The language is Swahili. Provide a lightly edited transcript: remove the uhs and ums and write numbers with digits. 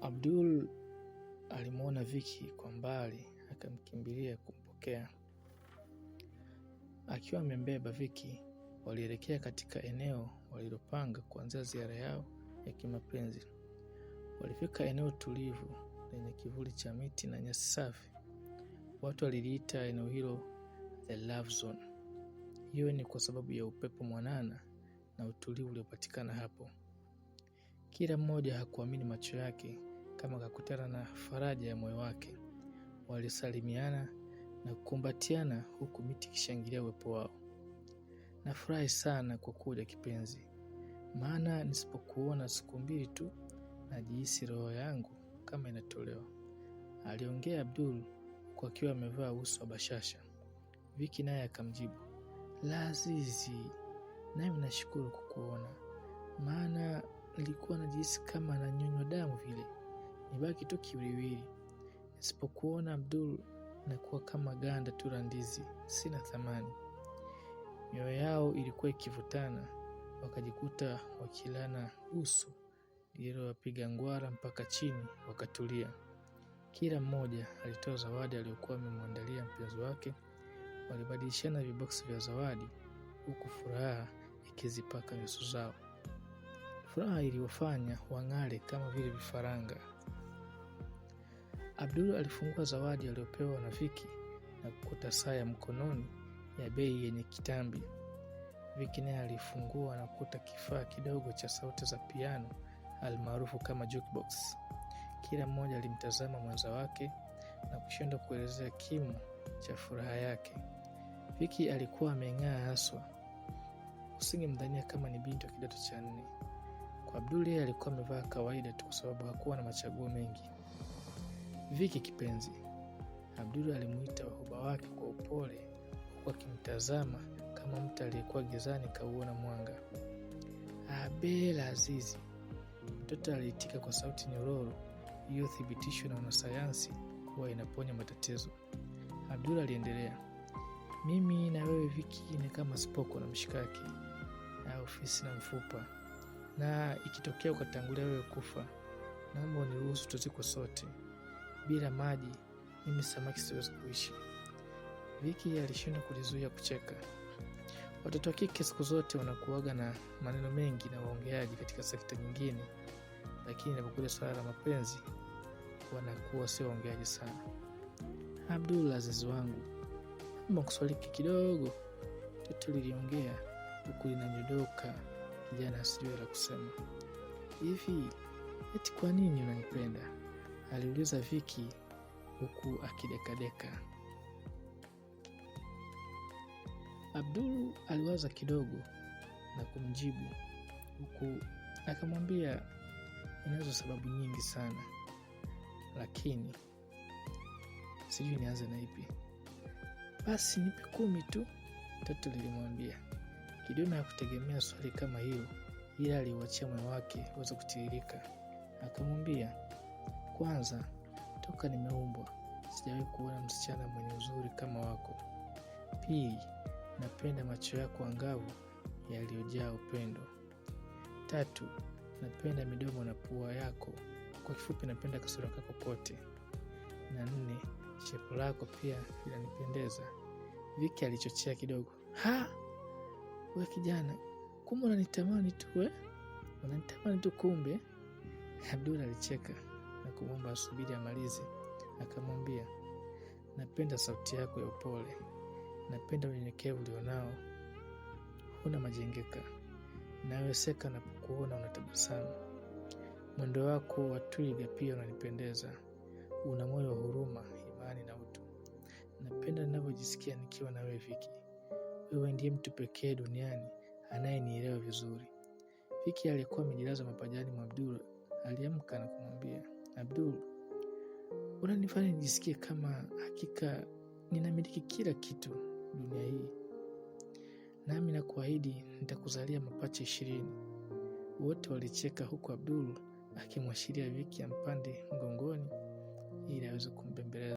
Abdul alimuona Viki kwa mbali, akamkimbilia kumpokea. Akiwa amembeba Viki, walielekea katika eneo walilopanga kuanzia ziara yao ya kimapenzi. Walifika eneo tulivu lenye kivuli cha miti na nyasi safi. Watu waliliita eneo hilo The Love Zone. Hiyo ni kwa sababu ya upepo mwanana na utulivu uliopatikana hapo. Kila mmoja hakuamini macho yake kama kakutana na faraja ya moyo wake. Walisalimiana na kukumbatiana huku miti ikishangilia uwepo wao. Nafurahi sana kwa kuja kipenzi, maana nisipokuona siku mbili tu najihisi roho yangu kama inatolewa, aliongea Abdul kwa akiwa amevaa uso wa bashasha. Viki naye akamjibu, la Azizi, nami nashukuru kukuona, maana nilikuwa najihisi kama nanyonywa damu vile, nibaki tu kiwiliwili. Nisipokuona Abdul nakuwa kama ganda tu la ndizi, sina thamani. Mioyo yao ilikuwa ikivutana, wakajikuta wakilana uso lililowapiga ngwara mpaka chini, wakatulia. Kila mmoja alitoa zawadi aliyokuwa amemwandalia mpenzi wake. Walibadilishana viboksi vya zawadi huku furaha ikizipaka nyuso zao. Furaha iliwafanya wang'are kama vile vifaranga. Abdul alifungua zawadi aliyopewa na Viki na kukuta saa ya mkononi ya bei yenye kitambi. Viki naye alifungua na kukuta kifaa kidogo cha sauti za piano almaarufu kama jukebox. Kila mmoja alimtazama mwenza wake na kushindwa kuelezea kimo cha furaha yake. Viki alikuwa ameng'aa haswa, usingemdhania kama ni binti wa kidato cha 4. Kwa Abdul yeye alikuwa amevaa kawaida tu kwa sababu hakuwa na machaguo mengi. Viki kipenzi, Abdul alimuita wahuba wake kwa upole huku akimtazama kama mtu aliyekuwa gizani kauona mwanga. Abela Azizi, mtoto aliitika kwa sauti nyororo iliyothibitishwa na wanasayansi kuwa inaponya matatizo. Abdul aliendelea, mimi na wewe Viki ni kama spoko na mshikaki na ofisi na mfupa, na ikitokea ukatangulia wewe kufa, naomba uniruhusu tuzikwe sote. Bila maji mimi samaki siwezi kuishi. Viki alishindwa kujizuia kucheka. Watoto wa kike siku zote wanakuwaga na maneno mengi na waongeaji katika sekta nyingine, lakini inapokuja swala la mapenzi wanakuwa sio waongeaji sana. Abdul Azizi wangu, naomba kuswaliki kidogo, toto liliongea huku linanyodoka. Kijana asijue la kusema. Hivi eti kwa nini unanipenda? Aliuliza Viki huku akidekadeka. Abdul aliwaza kidogo na kumjibu huku akamwambia, inazo sababu nyingi sana, lakini sijui nianze na ipi. Basi nipe 10 tu, toto lilimwambia. Kidume hakutegemea swali kama hilo, ila aliuachia moyo wake uweze kutiririka. Akamwambia, kwanza, toka nimeumbwa sijawahi kuona msichana mwenye uzuri kama wako. Pili, napenda macho yako angavu yaliyojaa upendo. 3, napenda midomo na pua yako. Kwa kifupi napenda kasura kako kote. Na 4, shepu lako pia linanipendeza. Viki alichochea kidogo. We kijana, kumbe unanitamani tu unanitamani tu kumbe. Abdul alicheka na kumwomba asubiri amalize. Akamwambia, napenda sauti yako ya upole, napenda unyenyekevu ulionao, huna majengeka, naweseka napokuona unatabasamu. Mwendo wako wa twiga pia unanipendeza, una moyo wa huruma, imani na utu. Napenda ninavyojisikia nikiwa na wewe Viki. Wewe ndiye mtu pekee duniani anayenielewa vizuri. Viki alikuwa amejilaza mapajani mwa Abdul. Aliamka na kumwambia, Abdul, unanifanya nijisikie kama hakika ninamiliki kila kitu dunia hii. Nami nakuahidi nitakuzalia mapacha 20. Wote walicheka huku Abdul akimwashiria Viki ampande mgongoni ili aweze kumbembeleza.